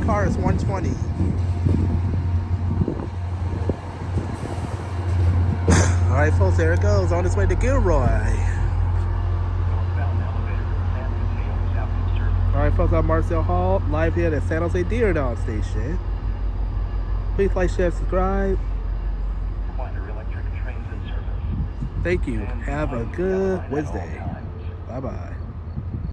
car is 120. Alright folks, there it goes. On its way to Gilroy. Alright folks, I'm Marcel Hall, live here at San Jose Diridon station. Please like, share, subscribe. Thank you. Have a good Wednesday. Bye-bye.